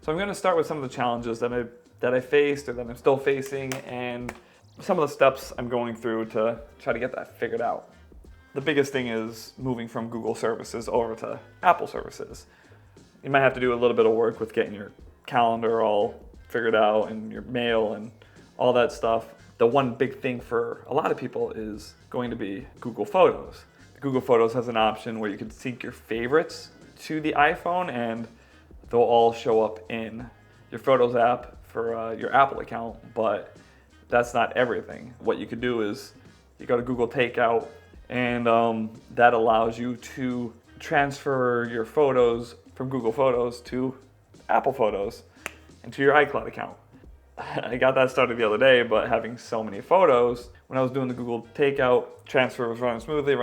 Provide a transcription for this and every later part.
So I'm going to start with some of the challenges that I faced or that I'm still facing, and some of the steps I'm going through to try to get that figured out. The biggest thing is moving from Google services over to Apple services. You might have to do a little bit of work with getting your calendar all figured out and your mail and all that stuff. The one big thing for a lot of people is going to be Google Photos. Google Photos has an option where you can sync your favorites to the iPhone and they'll all show up in your Photos app for your Apple account, but that's not everything. What you could do is you go to Google Takeout, and that allows you to transfer your photos from Google Photos to Apple Photos and to your iCloud account. I got that started the other day, but having so many photos, when I was doing the Google Takeout, transfer was running smoothly,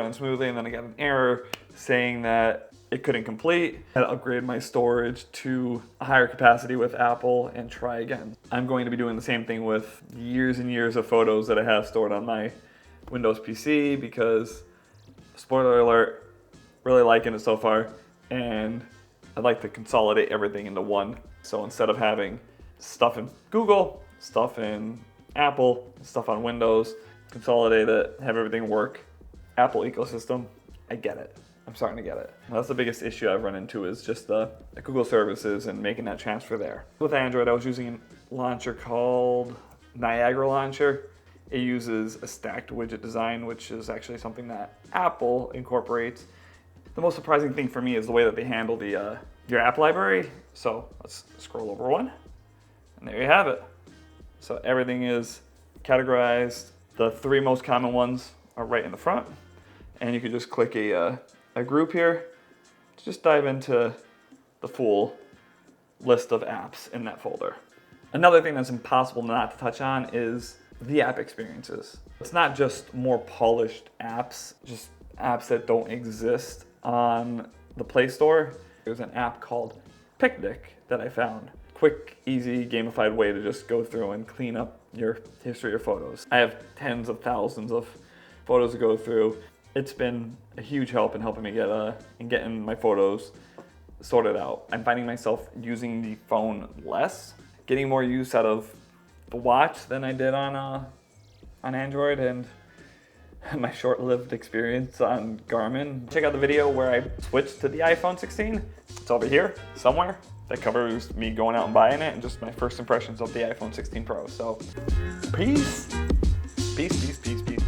and then I got an error saying that it couldn't complete. I had to upgrade my storage to a higher capacity with Apple and try again. I'm going to be doing the same thing with years and years of photos that I have stored on my Windows PC because, spoiler alert, really liking it so far, and I'd like to consolidate everything into one. So instead of having stuff in Google, stuff in Apple, stuff on Windows, consolidate it, have everything work. Apple ecosystem, I get it. I'm starting to get it. That's the biggest issue I've run into is just the Google services and making that transfer there. With Android, I was using a launcher called Niagara Launcher. It uses a stacked widget design, which is actually something that Apple incorporates. The most surprising thing for me is the way that they handle the your app library. So let's scroll over one, and there you have it. So everything is categorized. The 3 most common ones are right in the front, and you can just click a group here to just dive into the full list of apps in that folder. Another thing that's impossible not to touch on is the app experiences. It's not just more polished apps, just apps that don't exist on the Play Store. There's an app called Picnic that I found. Quick, easy, gamified way to just go through and clean up your history of photos. I have tens of thousands of photos to go through. It's been a huge help in helping me get in getting my photos sorted out. I'm finding myself using the phone less, getting more use out of the watch than I did on Android, and my short-lived experience on Garmin. Check out the video where I switched to the iPhone 16. It's over here somewhere. That covers me going out and buying it and just my first impressions of the iPhone 16 Pro. So, peace. Peace, peace, peace, peace.